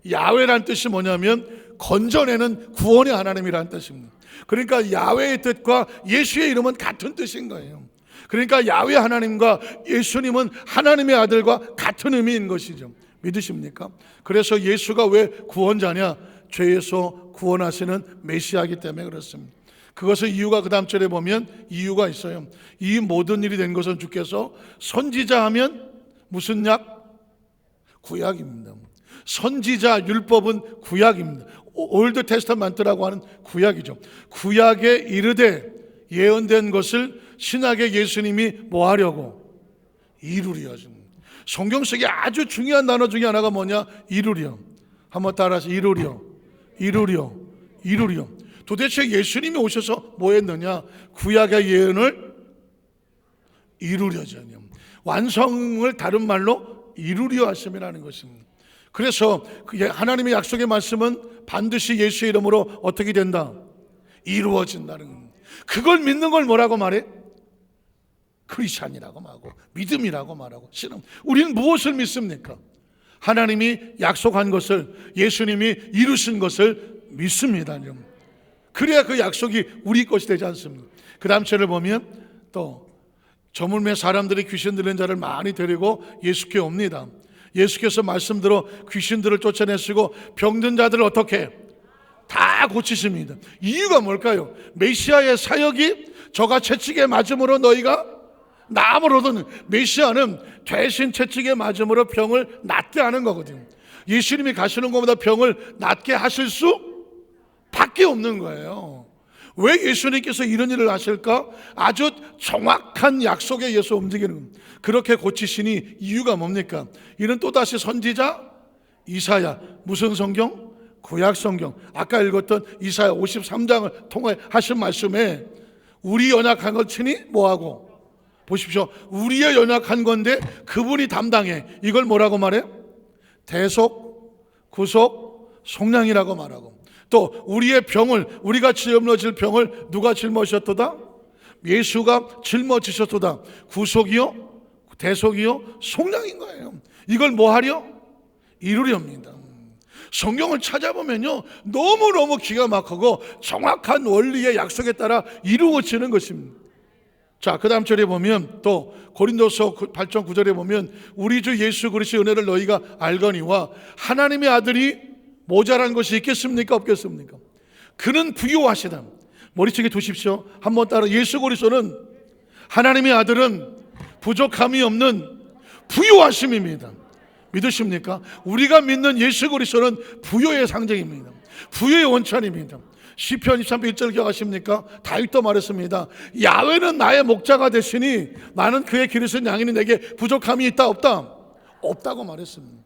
S1: 야훼라는 뜻이 뭐냐면 건져내는 구원의 하나님이라는 뜻입니다. 그러니까 야훼의 뜻과 예수의 이름은 같은 뜻인 거예요. 그러니까 야훼 하나님과 예수님은 하나님의 아들과 같은 의미인 것이죠. 믿으십니까? 그래서 예수가 왜 구원자냐? 죄에서 구원하시는 메시아이기 때문에 그렇습니다. 그것의 이유가 그 다음 절에 보면 이유가 있어요. 이 모든 일이 된 것은 주께서 선지자 하면 무슨 약? 구약입니다. 선지자 율법은 구약입니다. 올드 테스타멘트라고 하는 구약이죠. 구약에 이르되 예언된 것을 신약의 예수님이 뭐 하려고? 이루려. 성경 속에 아주 중요한 단어 중에 하나가 뭐냐? 이루려. 한번 따라서 이루려. 이루려. 이루려. 도대체 예수님이 오셔서 뭐 했느냐? 구약의 예언을 이루려죠. 완성을 다른 말로 이루려 하심이라는 것입니다. 그래서 하나님의 약속의 말씀은 반드시 예수의 이름으로 어떻게 된다? 이루어진다는 겁니다. 그걸 믿는 걸 뭐라고 말해? 크리스찬이라고 말하고 믿음이라고 말하고 신앙. 우리는 무엇을 믿습니까? 하나님이 약속한 것을, 예수님이 이루신 것을 믿습니다. 그래야 그 약속이 우리 것이 되지 않습니까? 그 다음 절을 보면 또 저물매 사람들이 귀신 들린 자를 많이 데리고 예수께 옵니다. 예수께서 말씀대로 귀신들을 쫓아내시고 병든 자들을 어떻게 다 고치십니다. 이유가 뭘까요? 메시아의 사역이 저가 채찍에 맞음으로 너희가 나음으로든, 메시아는 대신 채찍에 맞음으로 병을 낫게 하는 거거든요. 예수님이 가시는 것보다 병을 낫게 하실 수 밖에 없는 거예요. 왜 예수님께서 이런 일을 하실까? 아주 정확한 약속에 의해서 움직이는 겁니다. 그렇게 고치시니 이유가 뭡니까? 이는 또다시 선지자 이사야, 무슨 성경? 구약 성경. 아까 읽었던 이사야 53장을 통해 하신 말씀에 우리 연약한 것 치니 뭐하고? 보십시오. 우리의 연약한 건데 그분이 담당해. 이걸 뭐라고 말해? 대속, 구속, 속량이라고 말하고, 또 우리의 병을, 우리가 짊어질 병을 누가 짊어지셨도다? 예수가 짊어지셨도다. 구속이요, 대속이요, 속량인 거예요. 이걸 뭐 하려? 이루렵니다. 성경을 찾아보면요, 너무너무 기가 막히고 정확한 원리의 약속에 따라 이루어지는 것입니다. 자, 그 다음 절에 보면 또 고린도서 8장 9절에 보면 우리 주 예수 그리스도의 은혜를 너희가 알거니와 하나님의 아들이 모자란 것이 있겠습니까? 없겠습니까? 그는 부요하시다. 머리속에 두십시오. 한번 따라. 예수 그리스도는, 하나님의 아들은 부족함이 없는 부요하심입니다. 믿으십니까? 우리가 믿는 예수 그리스도는 부요의 상징입니다. 부요의 원천입니다. 시편 23편 1절 기억하십니까? 다윗도 말했습니다. 야훼는 나의 목자가 되시니 나는 그의 기르신 양이니 내게 부족함이 있다 없다? 없다고 말했습니다.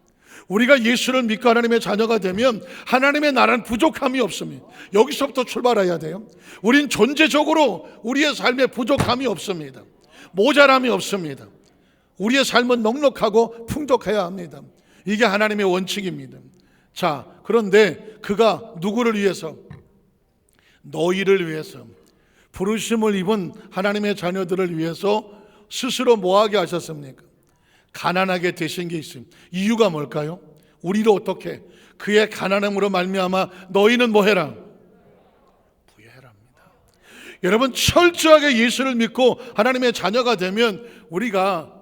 S1: 우리가 예수를 믿고 하나님의 자녀가 되면 하나님의 나라는 부족함이 없습니다. 여기서부터 출발해야 돼요. 우린 존재적으로 우리의 삶에 부족함이 없습니다. 모자람이 없습니다. 우리의 삶은 넉넉하고 풍족해야 합니다. 이게 하나님의 원칙입니다. 자, 그런데 그가 누구를 위해서? 너희를 위해서, 부르심을 입은 하나님의 자녀들을 위해서 스스로 뭐하게 하셨습니까? 가난하게 되신 게 있습니다. 이유가 뭘까요? 우리를 어떻게? 그의 가난함으로 말미암아 너희는 뭐해라? 부여해랍니다. 여러분, 철저하게 예수를 믿고 하나님의 자녀가 되면 우리가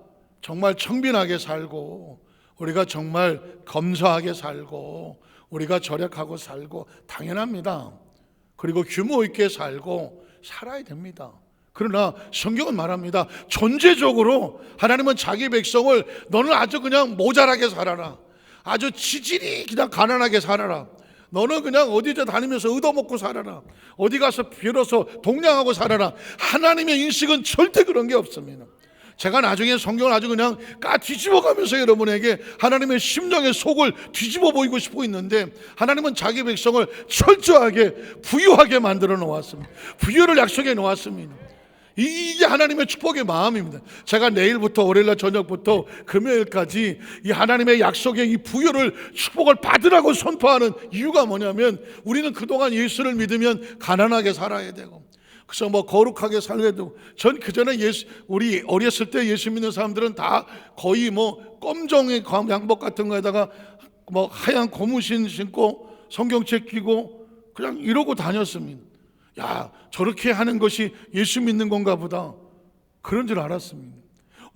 S1: 정말 청빈하게 살고, 우리가 정말 검소하게 살고, 우리가 절약하고 살고 당연합니다. 그리고 규모 있게 살고 살아야 됩니다. 그러나 성경은 말합니다. 존재적으로 하나님은 자기 백성을 너는 아주 그냥 모자라게 살아라, 아주 지질이 그냥 가난하게 살아라, 너는 그냥 어디서 다니면서 얻어먹고 살아라, 어디 가서 빌어서 동냥하고 살아라. 하나님의 인식은 절대 그런 게 없습니다. 제가 나중에 성경을 아주 그냥 뒤집어가면서 여러분에게 하나님의 심령의 속을 뒤집어 보이고 싶어 있는데, 하나님은 자기 백성을 철저하게 부유하게 만들어 놓았습니다. 부유를 약속해 놓았습니다. 이게 하나님의 축복의 마음입니다. 제가 내일부터 월요일날 저녁부터 금요일까지 이 하나님의 약속의 이 부유를, 축복을 받으라고 선포하는 이유가 뭐냐면, 우리는 그동안 예수를 믿으면 가난하게 살아야 되고, 그래서 뭐 거룩하게 살래도, 전 그전에 우리 어렸을 때 예수 믿는 사람들은 다 거의 뭐 검정의 양복 같은 거에다가 뭐 하얀 고무신 신고 성경책 끼고 그냥 이러고 다녔습니다. 야, 저렇게 하는 것이 예수 믿는 건가 보다, 그런 줄 알았습니다.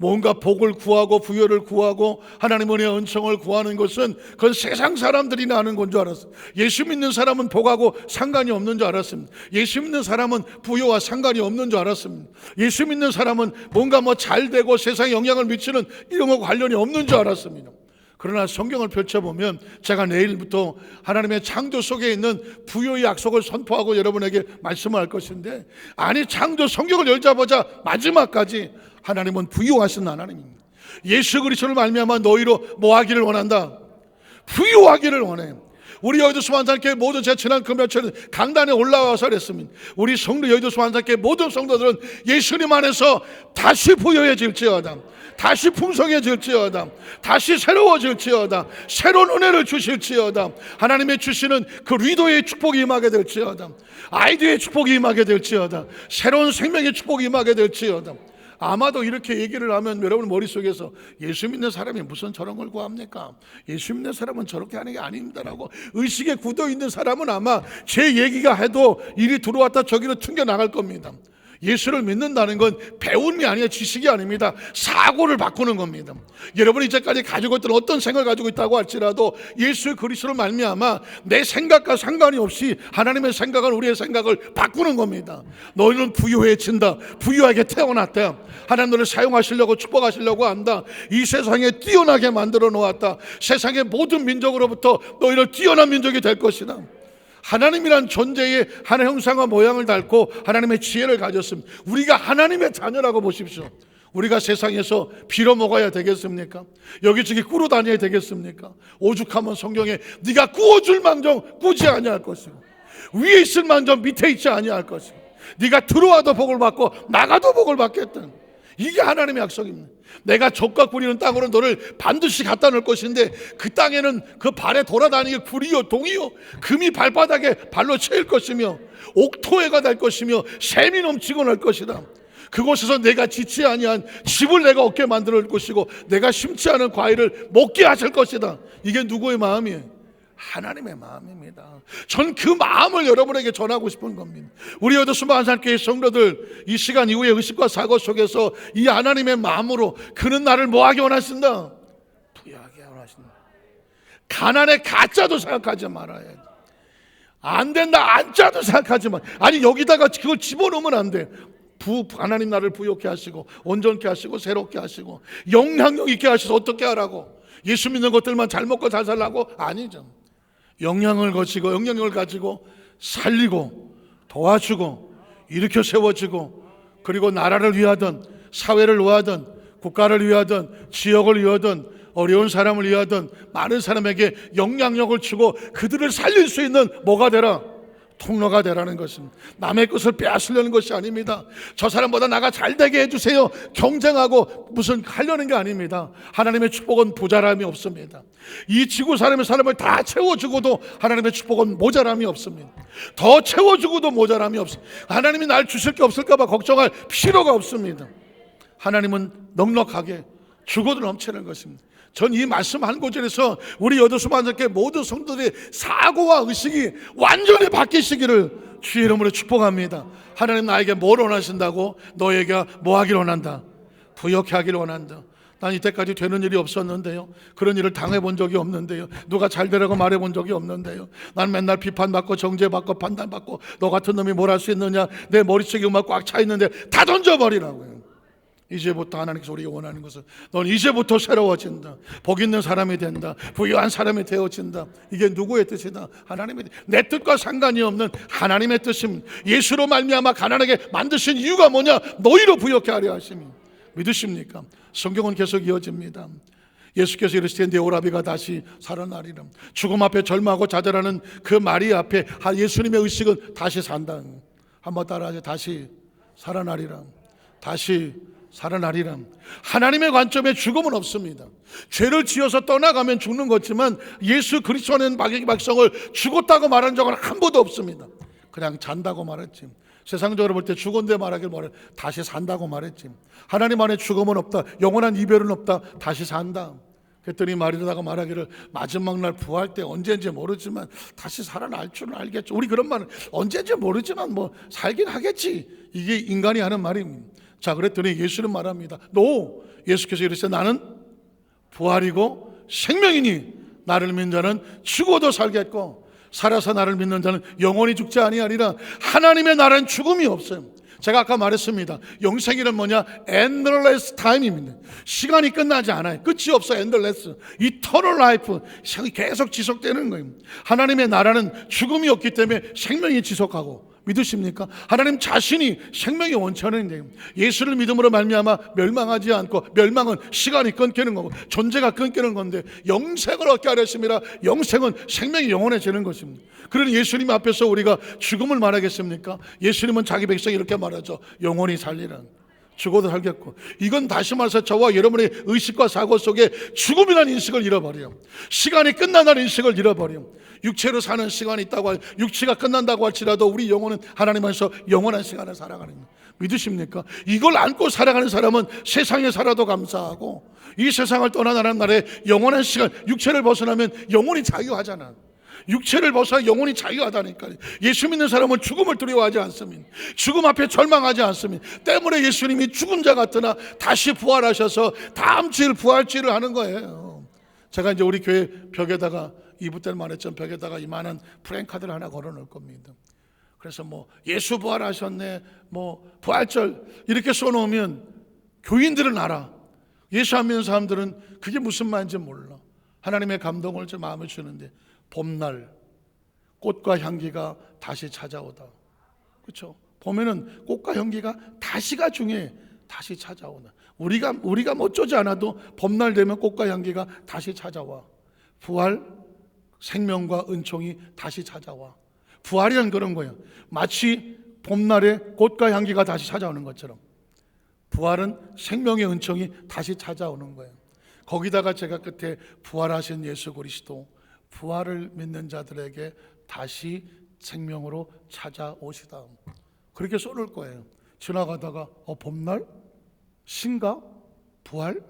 S1: 뭔가 복을 구하고 부여를 구하고 하나님의 은총을 구하는 것은 그건 세상 사람들이나 하는 건 줄 알았어요. 예수 믿는 사람은 복하고 상관이 없는 줄 알았습니다. 예수 믿는 사람은 부여와 상관이 없는 줄 알았습니다. 예수 믿는 사람은 뭔가 뭐 잘되고 세상에 영향을 미치는 이런 거 관련이 없는 줄 알았습니다. 그러나 성경을 펼쳐보면 제가 내일부터 하나님의 창조 속에 있는 부여의 약속을 선포하고 여러분에게 말씀을 할 것인데, 아니 창조 성경을 열자마자 마지막까지 하나님은 부유하신 하나님입니다. 예수 그리스도를 말미암아 너희로 뭐 하기를 원한다? 부유하기를 원해. 우리 여의도 수완산교회 모든 제 지난 금요일에 강단에 올라와서 그랬습니다. 우리 성도 여의도 수완산교회 모든 성도들은 예수님 안에서 다시 부유해질지어다, 다시 풍성해질지어다, 다시 새로워질지어다, 새로운 은혜를 주실지어다, 하나님의 주시는 그 리더의 축복이 임하게 될지어다, 아이디어의 축복이 임하게 될지어다, 새로운 생명의 축복이 임하게 될지어다. 아마도 이렇게 얘기를 하면 여러분 머릿속에서 예수 믿는 사람이 무슨 저런 걸 구합니까? 예수 믿는 사람은 저렇게 하는 게 아닙니다라고 의식에 굳어있는 사람은 아마 제 얘기가 해도 이리 들어왔다 저기로 튕겨나갈 겁니다. 예수를 믿는다는 건 배움이 아니라 지식이 아닙니다. 사고를 바꾸는 겁니다. 여러분이 이제까지 가지고 있던 어떤 생각을 가지고 있다고 할지라도 예수 그리스도를 말미암아 내 생각과 상관이 없이 하나님의 생각을, 우리의 생각을 바꾸는 겁니다. 너희는 부유해진다, 부유하게 태어났다, 하나님 너를 사용하시려고 축복하시려고 한다, 이 세상에 뛰어나게 만들어 놓았다, 세상의 모든 민족으로부터 너희를 뛰어난 민족이 될 것이다. 하나님이란 존재의 하나의 형상과 모양을 닮고 하나님의 지혜를 가졌습니다. 우리가 하나님의 자녀라고 보십시오. 우리가 세상에서 빌어먹어야 되겠습니까? 여기저기 꾸러 다녀야 되겠습니까? 오죽하면 성경에 네가 꾸어줄 망정 꾸지 아니할 것이고 위에 있을 망정 밑에 있지 아니할 것이고 네가 들어와도 복을 받고 나가도 복을 받겠다. 이게 하나님의 약속입니다. 내가 젖과 꿀이는 땅으로 너를 반드시 갖다 놓을 것인데 그 땅에는 그 발에 돌아다니게 굴이요 동이요 금이 발바닥에 발로 채일 것이며 옥토해가 될 것이며 샘이 넘치고 날 것이다. 그곳에서 내가 지치 아니한 집을 내가 얻게 만들 것이고 내가 심지 않은 과일을 먹게 하실 것이다. 이게 누구의 마음이에요? 하나님의 마음입니다. 전 그 마음을 여러분에게 전하고 싶은 겁니다. 우리 여도 수만산교회 성도들, 이 시간 이후에 의식과 사고 속에서 이 하나님의 마음으로 그는 나를 뭐하게 원하신다? 부유하게 원하신다. 가난에 가짜도 생각하지 말아야 돼. 안 된다 안짜도 생각하지 마. 아니 여기다가 그걸 집어넣으면 안 돼. 하나님 나를 부욕케 하시고 온전케 하시고 새롭게 하시고 영향력 있게 하셔서 어떻게 하라고? 예수 믿는 것들만 잘 먹고 잘 살라고? 아니죠. 영향을 거치고 영향력을 가지고 살리고 도와주고 일으켜 세워지고, 그리고 나라를 위하든 사회를 위하든 국가를 위하든 지역을 위하든 어려운 사람을 위하든 많은 사람에게 영향력을 주고 그들을 살릴 수 있는 뭐가 되라? 통로가 되라는 것입니다. 남의 것을 빼앗으려는 것이 아닙니다. 저 사람보다 나가 잘되게 해주세요 경쟁하고 무슨 하려는 게 아닙니다. 하나님의 축복은 모자람이 없습니다. 이 지구 사람의 사람을 다 채워주고도 하나님의 축복은 모자람이 없습니다. 더 채워주고도 모자람이 없습니다. 하나님이 날 주실 게 없을까 봐 걱정할 필요가 없습니다. 하나님은 넉넉하게 주고도 넘치는 것입니다. 전 이 말씀 한 구절에서 우리 여도수만교회 모든 성도들의 사고와 의식이 완전히 바뀌시기를 주의 이름으로 축복합니다. 하나님 나에게 뭘 원하신다고? 너에게 뭐 하기를 원한다? 부욕해 하기를 원한다. 난 이때까지 되는 일이 없었는데요, 그런 일을 당해본 적이 없는데요, 누가 잘 되라고 말해본 적이 없는데요, 난 맨날 비판받고 정죄받고 판단받고 너 같은 놈이 뭘 할 수 있느냐, 내 머릿속에 음악 꽉 차 있는데 다 던져버리라고요. 이제부터 하나님께서 우리가 원하는 것은 넌 이제부터 새로워진다, 복 있는 사람이 된다, 부유한 사람이 되어진다. 이게 누구의 뜻이다? 하나님의 뜻. 내 뜻과 상관이 없는 하나님의 뜻입니다. 예수로 말미암아 가난하게 만드신 이유가 뭐냐? 너희로 부욕케 하려 하심이. 믿으십니까? 성경은 계속 이어집니다. 예수께서 이르시되 내 오라비가 다시 살아나리라. 죽음 앞에 절망하고 좌절하는 그 마리 앞에 예수님의 의식은 다시 산다. 한번 따라하죠. 다시 살아나리라. 다시 살아나리라. 하나님의 관점에 죽음은 없습니다. 죄를 지어서 떠나가면 죽는 거지만 예수 그리스도는 마귀 백성을 죽었다고 말한 적은 한 번도 없습니다. 그냥 잔다고 말했지. 세상적으로 볼 때 죽은데 말하길 뭐래? 다시 산다고 말했지. 하나님 안에 죽음은 없다, 영원한 이별은 없다, 다시 산다. 그랬더니 마리아가 말하기를 마지막 날 부활 때 언제인지 모르지만 다시 살아날 줄은 알겠죠. 우리 그런 말은 언제인지 모르지만 뭐 살긴 하겠지, 이게 인간이 하는 말입니다. 자, 그랬더니 예수는 말합니다. 예수께서 이르시되 나는 부활이고 생명이니 나를 믿는 자는 죽어도 살겠고 살아서 나를 믿는 자는 영원히 죽지 아니하리라. 하나님의 나라는 죽음이 없어요. 제가 아까 말했습니다. 영생이란 뭐냐? endless time입니다. 시간이 끝나지 않아요. 끝이 없어. endless, eternal life, 계속 지속되는 거예요. 하나님의 나라는 죽음이 없기 때문에 생명이 지속하고, 믿으십니까? 하나님 자신이 생명의 원천인데요. 예수를 믿음으로 말미암아 멸망하지 않고, 멸망은 시간이 끊기는 거고 존재가 끊기는 건데, 영생을 얻게 하렸습니다. 영생은 생명이 영원해지는 것입니다. 그러니 예수님 앞에서 우리가 죽음을 말하겠습니까? 예수님은 자기 백성이 이렇게 말하죠. 영원히 살리라. 죽어도 살겠고. 이건 다시 말해서 저와 여러분의 의식과 사고 속에 죽음이라는 인식을 잃어버려요. 시간이 끝난다는 인식을 잃어버려요. 육체로 사는 시간이 있다고, 육체가 끝난다고 할지라도 우리 영혼은 하나님 안에서 영원한 시간을 살아가는 거예요. 믿으십니까? 이걸 안고 살아가는 사람은 세상에 살아도 감사하고, 이 세상을 떠나는 날에 영원한 시간, 육체를 벗어나면 영혼이 자유하잖아. 육체를 벗어나 영혼이 자유하다니까요. 예수 믿는 사람은 죽음을 두려워하지 않습니다. 죽음 앞에 절망하지 않습니다. 때문에 예수님이 죽은 자 같으나 다시 부활하셔서 다음 주일 부활주일을 하는 거예요. 제가 이제 우리 교회 벽에다가 2부 때는 말했죠. 벽에다가 이만한 프랭카드를 하나 걸어 놓을 겁니다. 그래서 뭐 예수 부활하셨네, 뭐 부활절 이렇게 써놓으면 교인들은 알아. 예수 안 믿는 사람들은 그게 무슨 말인지 몰라. 하나님의 감동을 제 마음에 주는데, 봄날 꽃과 향기가 다시 찾아오다. 그렇죠? 봄에는 꽃과 향기가 다시가 중요해. 다시 찾아오다. 우리가 뭐 어쩌지 않아도 봄날 되면 꽃과 향기가 다시 찾아와. 부활, 생명과 은총이 다시 찾아와. 부활이란 그런 거예요. 마치 봄날에 꽃과 향기가 다시 찾아오는 것처럼 부활은 생명의 은총이 다시 찾아오는 거예요. 거기다가 제가 끝에 부활하신 예수 그리스도, 부활을 믿는 자들에게 다시 생명으로 찾아오시다, 그렇게 써놓을 거예요. 지나가다가 봄날? 신가? 부활?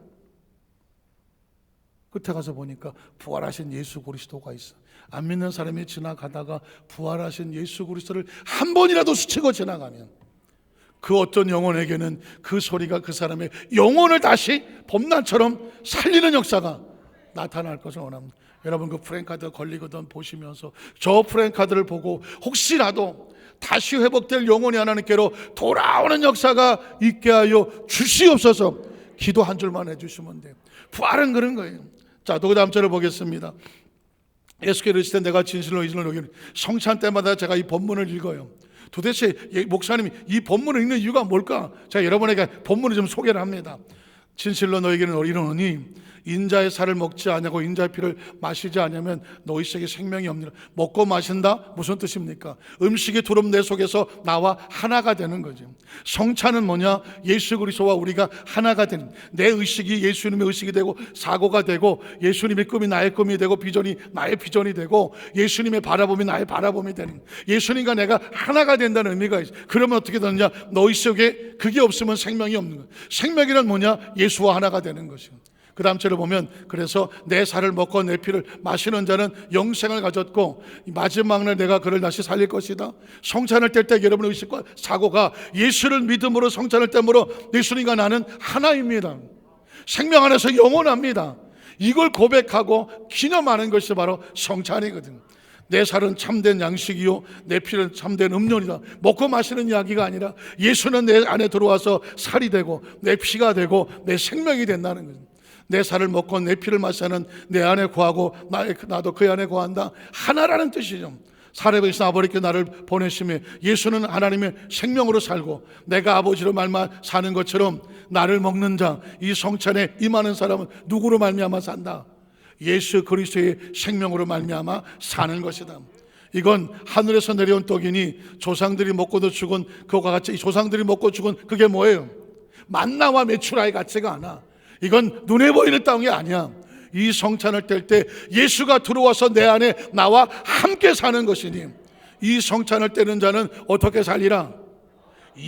S1: 끝에 가서 보니까 부활하신 예수 그리스도가 있어. 안 믿는 사람이 지나가다가 부활하신 예수 그리스도를 한 번이라도 스치고 지나가면 그 어떤 영혼에게는 그 소리가 그 사람의 영혼을 다시 봄날처럼 살리는 역사가 나타날 것을 원합니다. 여러분, 그 프랭카드 걸리거든 보시면서 저 프랭카드를 보고 혹시라도 다시 회복될 영혼이 하나님께로 돌아오는 역사가 있게 하여 주시옵소서 기도 한 줄만 해주시면 돼요. 부활은 그런 거예요. 자, 또 그 다음 절을 보겠습니다. 예수께서 이르시되 내가 진실로 이전을 여기는, 성찬 때마다 제가 이 본문을 읽어요. 도대체 목사님이 이 본문을 읽는 이유가 뭘까? 제가 여러분에게 본문을 좀 소개를 합니다. 진실로 너에게는 이르노니 인자의 살을 먹지 아니하고 인자의 피를 마시지 않으면 너희 속에 생명이 없느니라. 먹고 마신다? 무슨 뜻입니까? 음식이 두름 내 속에서 나와 하나가 되는 거죠. 성찬은 뭐냐? 예수 그리스도와 우리가 하나가 되는, 내 의식이 예수님의 의식이 되고 사고가 되고, 예수님의 꿈이 나의 꿈이 되고 비전이 나의 비전이 되고, 예수님의 바라봄이 나의 바라봄이 되는, 예수님과 내가 하나가 된다는 의미가 있어요. 그러면 어떻게 되느냐? 너희 속에 그게 없으면 생명이 없는 거예요. 생명이란 뭐냐? 예수와 하나가 되는 것이요. 그 다음 절을 보면, 그래서 내 살을 먹고 내 피를 마시는 자는 영생을 가졌고 마지막 날 내가 그를 다시 살릴 것이다. 성찬을 뗄 때 여러분의 의식과 사고가 예수를 믿음으로 성찬을 땜으로 예수님과 나는 하나입니다. 생명 안에서 영원합니다. 이걸 고백하고 기념하는 것이 바로 성찬이거든요. 내 살은 참된 양식이요 내 피는 참된 음료이다. 먹고 마시는 이야기가 아니라 예수는 내 안에 들어와서 살이 되고 내 피가 되고 내 생명이 된다는 거죠. 내 살을 먹고 내 피를 마시는 내 안에 거하고 나도 그 안에 거한다. 하나라는 뜻이죠. 사례에서 아버지께 나를 보내심에 예수는 하나님의 생명으로 살고 내가 아버지로 말마 사는 것처럼 나를 먹는 자, 이 성찬에 임하는 사람은 누구로 말미암아 산다? 예수 그리스도의 생명으로 말미암아 사는 것이다. 이건 하늘에서 내려온 떡이니 조상들이 먹고도 죽은 그와 같이, 조상들이 먹고 죽은 그게 뭐예요? 만나와 메추라의 같지가 않아. 이건 눈에 보이는 땅이 아니야. 이 성찬을 뗄 때 예수가 들어와서 내 안에 나와 함께 사는 것이니 이 성찬을 떼는 자는 어떻게 살리라?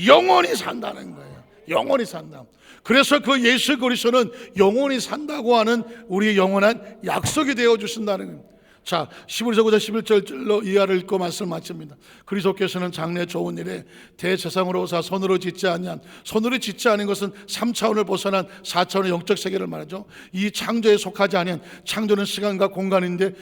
S1: 영원히 산다는 거예요. 영원히 산다. 그래서 그 예수 그리스도는 영원히 산다고 하는 우리의 영원한 약속이 되어 주신다는 거예요. 자, 11절 9절 11절로 이하를 읽고 말씀을 마칩니다. 그리스도께서는 장래 좋은 일에 대제사장으로 오사 손으로 짓지 아니한, 손으로 짓지 않은 것은 3차원을 벗어난 4차원의 영적 세계를 말하죠. 이 창조에 속하지 아니한, 창조는 시간과 공간인데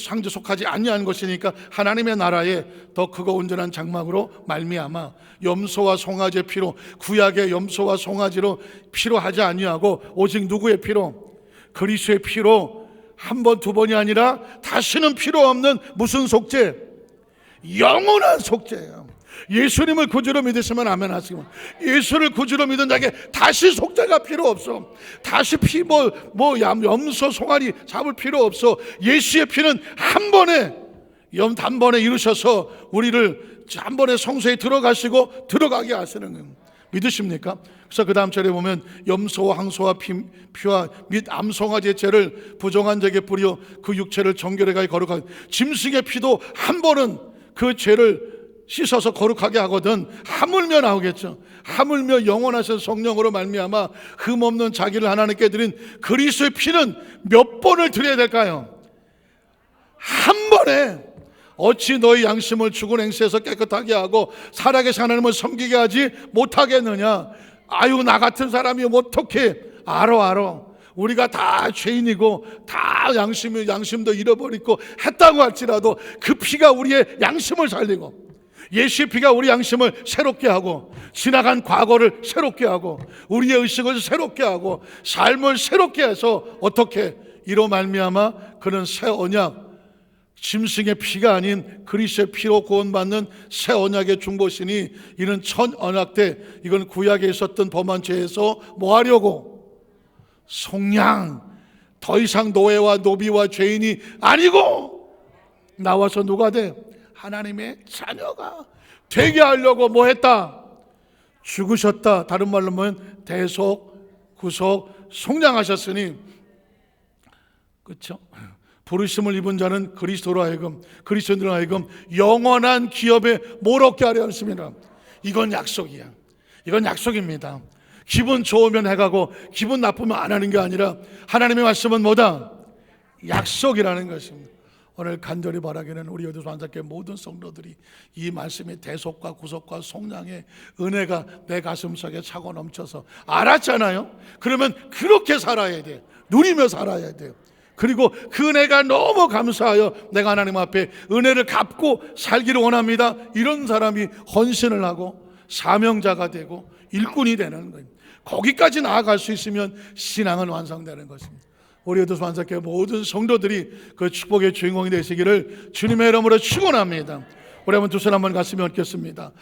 S1: 창조 속하지 아니한 것이니까 하나님의 나라에 더 크고 온전한 장막으로 말미암아 염소와 송아지의 피로, 구약의 염소와 송아지로 피로 하지 아니하고 오직 누구의 피로? 그리스도의 피로 한 번, 두 번이 아니라 다시는 필요 없는 무슨 속죄? 영원한 속죄예요. 예수님을 구주로 믿으시면 아멘 하시고, 예수를 구주로 믿은 자에게 다시 속죄가 필요 없어. 다시 염소 송아리 잡을 필요 없어. 예수의 피는 한 번에 단번에 이루셔서 우리를 한 번에 성소에 들어가시고 들어가게 하시는 거예요. 믿으십니까? 그래서 그 다음 절에 보면 염소와 항소와 피와 및 암송아지의 죄를 부정한 자에게 뿌려 그 육체를 정결하게 거룩하게, 짐승의 피도 한 번은 그 죄를 씻어서 거룩하게 하거든. 하물며 나오겠죠. 하물며 영원하신 성령으로 말미암아 흠없는 자기를 하나님께 드린 그리스도의 피는 몇 번을 드려야 될까요? 한 번에. 어찌 너희 양심을 죽은 행세에서 깨끗하게 하고 살아계신 하나님을 섬기게 하지 못하겠느냐? 아유, 나 같은 사람이 어떻게 알아. 우리가 다 죄인이고 다 양심도 잃어버리고 했다고 할지라도 그 피가 우리의 양심을 살리고, 예수의 피가 우리 양심을 새롭게 하고, 지나간 과거를 새롭게 하고, 우리의 의식을 새롭게 하고, 삶을 새롭게 해서 어떻게 이로 말미암아 그는 새 언약, 짐승의 피가 아닌 그리스도의 피로 구원받는 새 언약의 중보시니 이는 첫 언약 때, 이건 구약에 있었던 범한 죄에서 뭐 하려고? 속량, 더 이상 노예와 노비와 죄인이 아니고 나와서 누가 돼? 하나님의 자녀가 되게 하려고 뭐 했다? 죽으셨다. 다른 말로 하면 대속, 구속, 속량하셨으니, 그렇죠? 부르심을 입은 자는 그리스도로 하여금, 그리스도인으로 하여금 영원한 기업에 뭘 얻게 하려 하십니다. 이건 약속이야. 이건 약속입니다. 기분 좋으면 해가고 기분 나쁘면 안 하는 게 아니라 하나님의 말씀은 뭐다? 약속이라는 것입니다. 오늘 간절히 바라기는 우리 여도수 한사교회 모든 성도들이 이 말씀의 대속과 구속과 속량의 은혜가 내 가슴속에 차고 넘쳐서 알았잖아요. 그러면 그렇게 살아야 돼요. 누리며 살아야 돼요. 그리고 그 은혜가 너무 감사하여 내가 하나님 앞에 은혜를 갚고 살기를 원합니다. 이런 사람이 헌신을 하고 사명자가 되고 일꾼이 되는 거예요. 거기까지 나아갈 수 있으면 신앙은 완성되는 것입니다. 우리 여도수 한사교회 모든 성도들이 그 축복의 주인공이 되시기를 주님의 이름으로 축원합니다. 우리 한번 두 손 한번 가슴에 얹겠습니다.